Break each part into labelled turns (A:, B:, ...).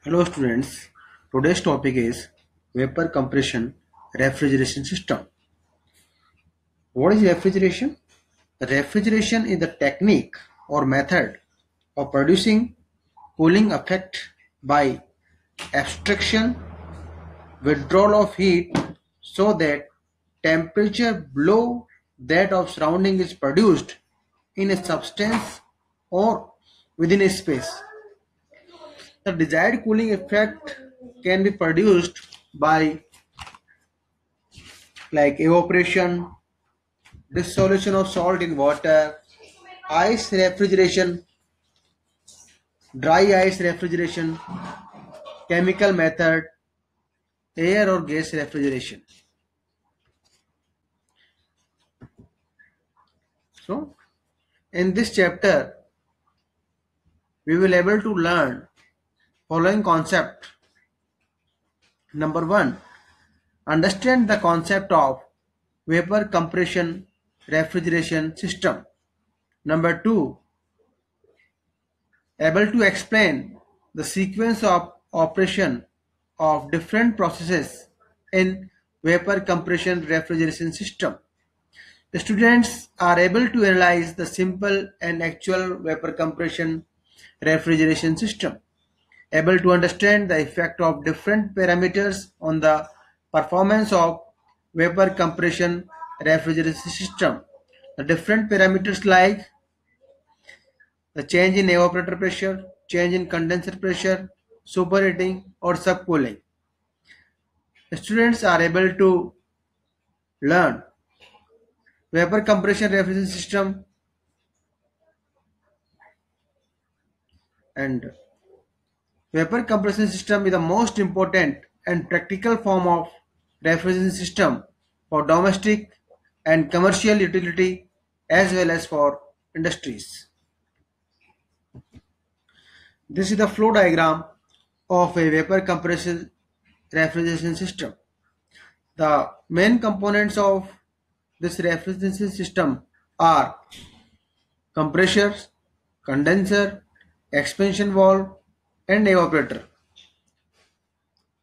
A: Hello students, today's topic is vapor compression refrigeration system. What is refrigeration? Refrigeration is the technique or method of producing cooling effect by abstraction, withdrawal of heat so that temperature below that of surrounding is produced in a substance or within a space. The desired cooling effect can be produced by like evaporation, dissolution of salt in water, ice refrigeration, dry ice refrigeration, chemical method, air or gas refrigeration. So, in this chapter, we will able to learn following concept. Number one, understand the concept of vapor compression refrigeration system. Number two, able to explain the sequence of operation of different processes in vapor compression refrigeration system. The students are able to analyze the simple and actual vapor compression refrigeration system, able to understand the effect of different parameters on the performance of vapor compression refrigeration system. The different parameters like the change in evaporator pressure, change in condenser pressure, superheating or subcooling. The students are able to learn vapor compression refrigeration system and vapor compression system is the most important and practical form of refrigeration system for domestic and commercial utility as well as for industries. This is the flow diagram of a vapor compression refrigeration system. The main components of this refrigeration system are compressor, condenser, expansion valve and evaporator.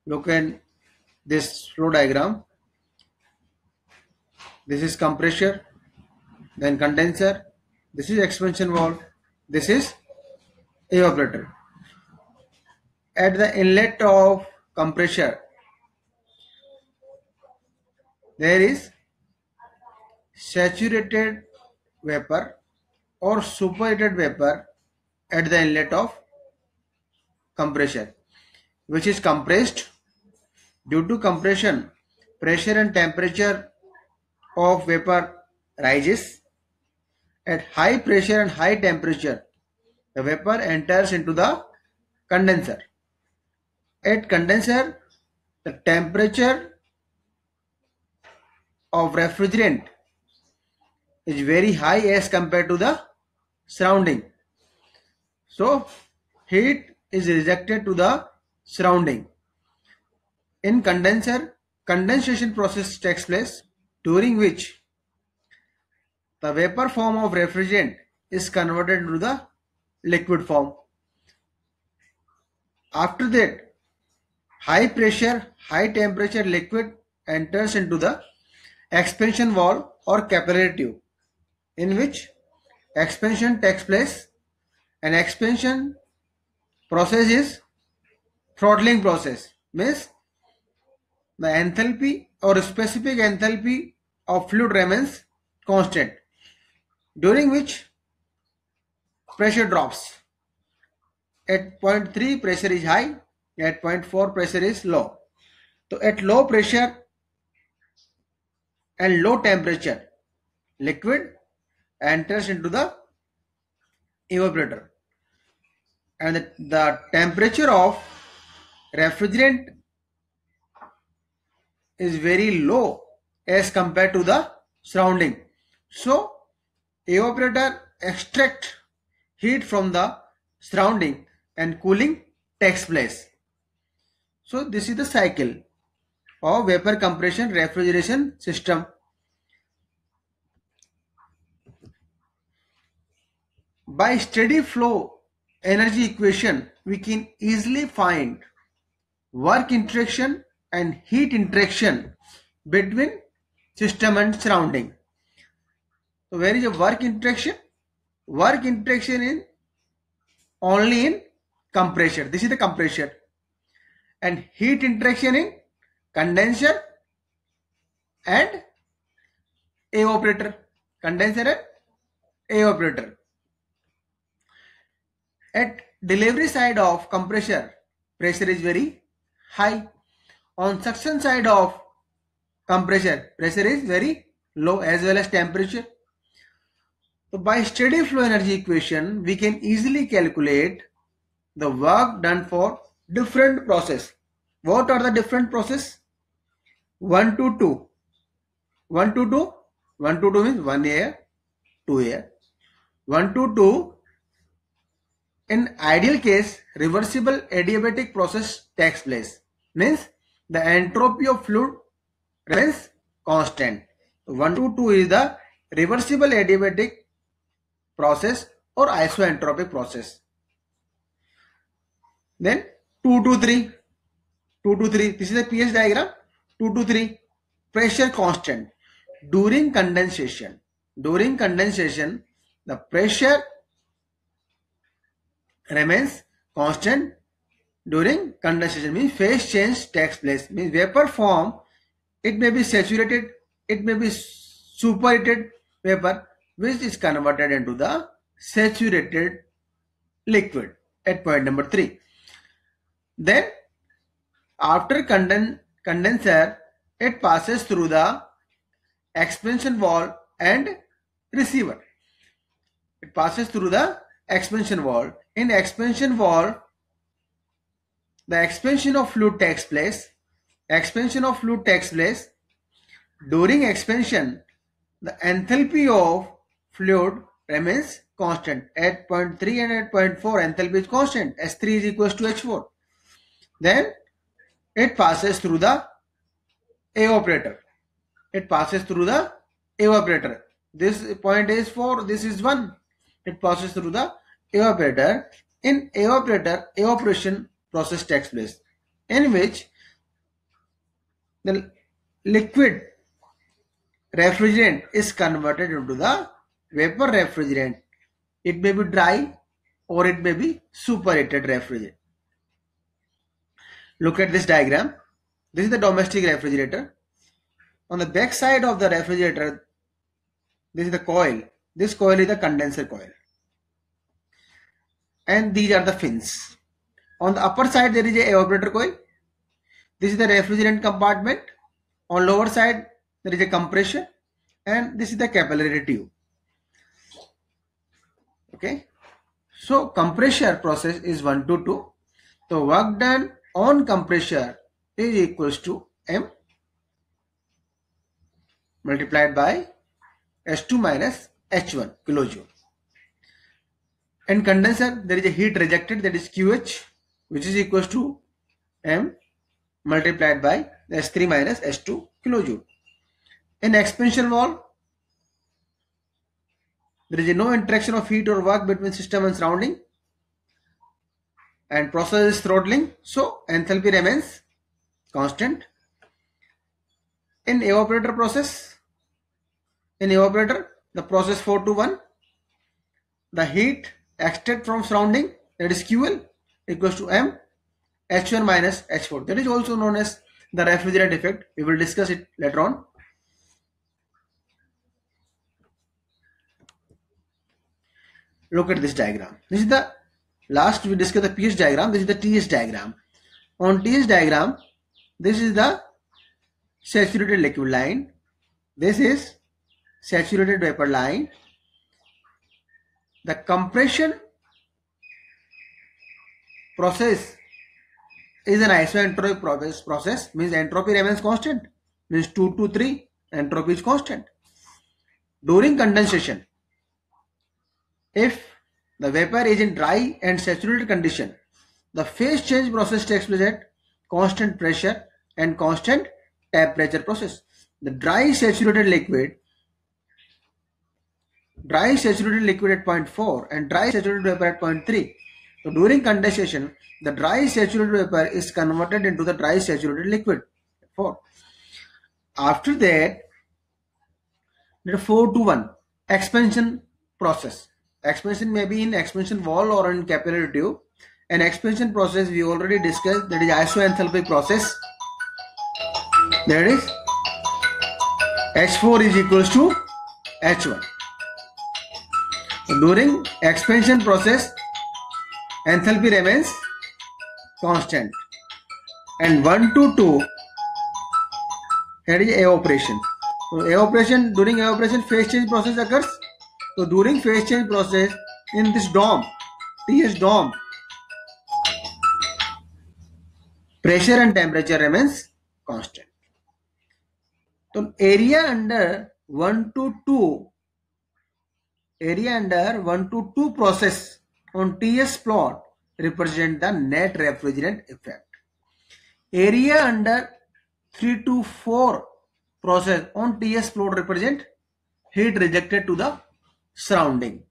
A: Look at this flow diagram. This is compressor, then condenser, this is expansion valve, this is evaporator. At the inlet of compressor, there is saturated vapor or superheated vapor at the inlet of compressor, which is compressed. Due to compression, pressure and temperature of vapor rises. At high pressure and high temperature, the vapor enters into the condenser. At condenser, the temperature of refrigerant is very high as compared to the surrounding. So, heat is rejected to the surrounding. In condenser, condensation process takes place during which the vapor form of refrigerant is converted into the liquid form. After that, high pressure, high temperature liquid enters into the expansion valve or capillary tube, in which expansion takes place. An expansion process is throttling process, means the enthalpy or specific enthalpy of fluid remains constant, during which pressure drops. At point 3 pressure is high, at point 4 pressure is low. So at low pressure and low temperature, liquid enters into the evaporator, and the temperature of refrigerant is very low as compared to the surrounding. So evaporator extract heat from the surrounding and cooling takes place. So this is the cycle of vapor compression refrigeration system. By steady flow energy equation, we can easily find work interaction and heat interaction between system and surrounding. So where is a work interaction? Work interaction is only in compressor. This is the compressor. And heat interaction in condenser and evaporator. Condenser and evaporator. At delivery side of compressor, pressure is very high. On suction side of compressor, pressure is very low as well as temperature. So by steady flow energy equation, we can easily calculate the work done for different process. What are the different process? 1 to 2. 1 to 2. 1 to 2 means 1 air, 2 air. 1 to 2. In ideal case, reversible adiabatic process takes place. Means the entropy of fluid remains constant. 1 to 2 is the reversible adiabatic process or isoentropic process. Then 2 to 3. 2 to 3. This is a pH diagram. 2 to 3. Pressure constant. During condensation, the pressure remains constant during condensation. Means phase change takes place. Means vapor form, it may be saturated, it may be superheated vapor, which is converted into the saturated liquid at point number 3. Then after condenser, it passes through the expansion valve and receiver. It passes through the expansion valve. In expansion valve, the expansion of fluid takes place. During expansion, the enthalpy of fluid remains constant. At point 3 and at point 4, enthalpy is constant. S3 is equals to H4. Then it passes through the evaporator. This point is 4, this is 1. It passes through the evaporator. In evaporator, evaporation process takes place, in which the liquid refrigerant is converted into the vapor refrigerant. It may be dry or it may be superheated refrigerant. Look at this diagram. This is the domestic refrigerator. On the back side of the refrigerator, this is the coil. This coil is the condenser coil. And these are the fins. On the upper side, there is a evaporator coil. This is the refrigerant compartment. On lower side, there is a compressor. And this is the capillary tube. Okay. So compressor process is 1 to 2. So work done on compressor is equals to M multiplied by S2 minus H1 kilojoule. In condenser, there is a heat rejected, that is QH, which is equals to M multiplied by S3 minus S2 kilojoule. In expansion valve, there is no interaction of heat or work between system and surrounding, and process is throttling, so enthalpy remains constant. In evaporator process, the process 4 to 1, the heat extracted from surrounding, that is QL, equals to M H1 minus H4. That is also known as the refrigerant effect. We will discuss it later on. Look at this diagram. This is the last we discussed the pH diagram. This is the TS diagram. On TS diagram, this is the saturated liquid line. This is saturated vapor line. The compression process is an isoentropic process, means entropy remains constant, means 2 to 3 entropy is constant. During condensation, if the vapor is in dry and saturated condition, the phase change process takes place at constant pressure and constant temperature process. The dry saturated liquid at point 4 and dry saturated vapor at point 3, So during condensation, the dry saturated vapor is converted into the dry saturated liquid. 4. After that, there are 4 to 1 expansion process. Expansion may be in expansion wall or in capillary tube. An expansion process we already discussed, that is isoenthalpic process. That is H4 is equals to H1. So during expansion process, enthalpy remains constant, and 1 to 2, that is evaporation. So evaporation, during evaporation phase change process occurs. So during phase change process in this dome, TS dome, pressure and temperature remains constant. So area under 1 to 2 process on TS plot represent the net refrigerant effect. Area under 3 to 4 process on TS plot represent heat rejected to the surrounding.